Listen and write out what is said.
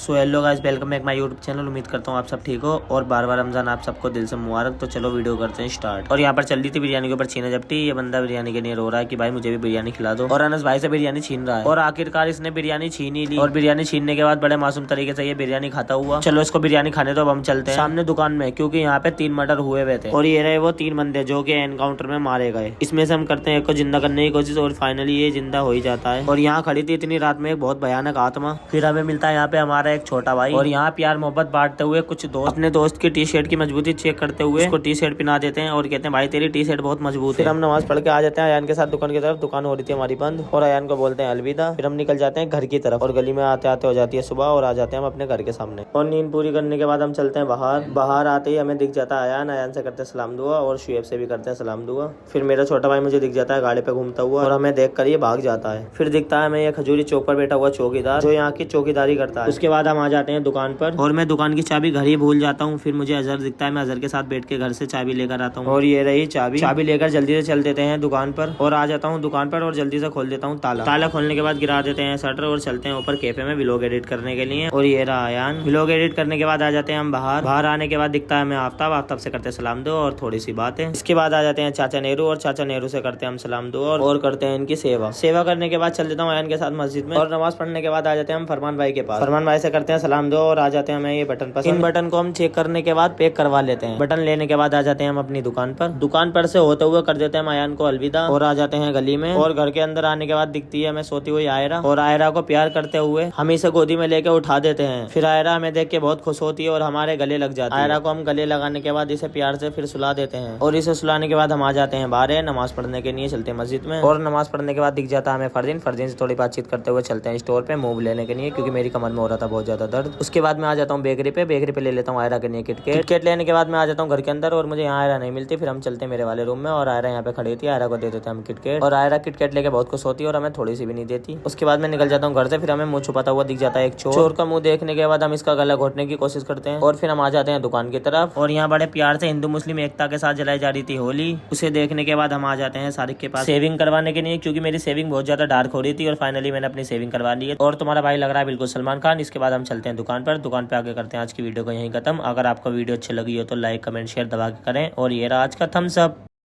So hello guys, welcome back my YouTube channel. उम्मीद करता हूँ आप सब ठीक हो और बार बार रमजान आप सबको दिल से मुबारक। तो चलो वीडियो करते हैं स्टार्ट। और यहाँ पर चल रही थी बिरयानी के ऊपर छीना झपटी। ये बंदा बिरयानी के लिए रो रहा है कि भाई मुझे भी बिरयानी खिला दो, और अनस भाई से बिरयानी छीन रहा है। और आखिरकार इसने बिरयानी छीन ही ली, और बिरयानी छीनने के बाद बड़े मासूम तरीके से ये बिरयानी खाता हुआ। चलो इसको बिरयानी खाने दो, अब हम चलते हैं सामने दुकान में, क्योंकि यहाँ पे 3 मर्डर हुए हुए थे और ये रहे वो 3 बंदे जो कि एनकाउंटर में मारे गए। इसमें से हम करते हैं एक को जिंदा करने की कोशिश और फाइनली ये जिंदा हो ही जाता है। और यहाँ खड़ी थी इतनी रात में एक बहुत भयानक आत्मा। फिर हमें मिलता है यहाँ पे हमारा एक छोटा भाई, और यहाँ प्यार मोहब्बत बांटते हुए कुछ दोस्त अपने दोस्त की टी शर्ट की मजबूती चेक करते हुए उसको टी शर्ट पिना देते हैं और कहते हैं भाई तेरी टी शर्ट बहुत मजबूत है। फिर हम नमाज पढ़ के आ जाते हैं अयान के साथ दुकान की तरफ। दुकान हो रही थी हमारी बंद और अयान को बोलते हैं अलविदा। फिर हम निकल जाते हैं घर की तरफ और गली में आते आते हो जाती है सुबह और आ जाते हैं हम अपने घर के सामने। और नींद पूरी करने के बाद हम चलते हैं बाहर आते ही हमें दिख जाता है अयान से करते सलाम दुआ और शुएब से भी करते हैं सलाम दुआ। फिर मेरा छोटा भाई मुझे दिख जाता है गाड़ी पे घूमता हुआ और हमें देख कर ये भाग जाता है। फिर दिखता है हमें ये खजूरी चौक पर बैठा हुआ चौकीदार जो यहाँ की चौकीदारी करता है। उसके बाद हम आ जाते हैं दुकान पर और मैं दुकान की चाबी घर ही भूल जाता हूँ। फिर मुझे अजहर दिखता है, मैं अजहर के साथ बैठ के घर से चाबी लेकर आता हूँ और ये रही चाबी लेकर जल्दी से चल देते हैं दुकान पर और आ जाता हूँ दुकान पर और जल्दी से खोल देता हूँ ताला खोलने के बाद गिरा देते हैं शटर और चलते हैं ऊपर कैफे में व्लॉग एडिट करने के लिए। और ये रहा अयान। व्लॉग एडिट करने के बाद आ जाते हैं हम बाहर आने के बाद दिखता है हमें आफ्ताब से करते सलाम दो और थोड़ी सी बात है। इसके बाद आ जाते हैं चाचा नेहरू और चाचा नेहरू से करते हैं हम सलाम दो और करते हैं इनकी सेवा करने के बाद चल देता हूँ अयान के साथ मस्जिद में और नमाज पढ़ने के बाद आ जाते हैं हम फरमान भाई के पास। फरमान भाई से करते हैं सलाम दो और आ जाते हैं हमें ये बटन पर। इन बटन को हम चेक करने के बाद पैक करवा लेते हैं। बटन लेने के बाद आ जाते हैं हम अपनी दुकान पर से होते हुए कर देते हैं अयान को अलविदा और आ जाते हैं गली में। और घर के अंदर आने के बाद दिखती है हमें सोती हुई आयरा और आयरा को प्यार करते हुए हम इसे गोदी में लेके उठा देते हैं। फिर आयरा हमें देख के बहुत खुश होती है और हमारे गले लग जाती है। आयरा को हम गले लगाने के बाद इसे प्यार से फिर सुला देते हैं और इसे सुलाने के बाद हम आ जाते हैं बाहर नमाज पढ़ने के लिए चलते हैं मस्जिद में। और नमाज पढ़ने के बाद दिख जाता है हमें फरदीन से थोड़ी बातचीत करते हुए चलते हैं स्टोर पे मूव लेने के लिए, क्योंकि मेरी कमर में हो रहा था बहुत ज्यादा दर्द। उसके बाद मैं आ जाता हूँ बेकरी पे ले लेता हूँ आयरा के लिए किटकेट लेने के बाद मैं आ जाता हूँ घर के अंदर और मुझे यहाँ आयरा नहीं मिलती। फिर हम चलते हैं मेरे वाले रूम में और आयरा यहाँ पे खड़ी थी। आयरा को दे देते हैं हम किटकेट और आयरा किटकेट लेके बहुत खुश होती है और हमें थोड़ी सी भी नहीं देती। उसके बाद मैं निकल जाता हूँ घर से। फिर हमें मुंह छुपाता हुआ दिख जाता है एक चोर का मुंह देखने के बाद हम इसका गला घोटने की कोशिश करते हैं और फिर हम आ जाते हैं दुकान की तरफ। और यहाँ बड़े प्यार से हिंदू मुस्लिम एकता के साथ जलाई जा रही थी होली। उसे देखने के बाद हम आ जाते हैं सारिक के पास सेविंग करवाने के लिए, क्योंकि मेरी सेविंग बहुत ज्यादा डार्क हो रही थी और फाइनली मैंने अपनी सेविंग करवा ली है और तुम्हारा भाई लग रहा है बिल्कुल सलमान खान। इसके बाद हम चलते हैं दुकान पे आगे करते हैं आज की वीडियो को यहीं खत्म। अगर आपको वीडियो अच्छी लगी हो तो लाइक कमेंट शेयर दबा के करें और ये रहा आज का थम्स अप।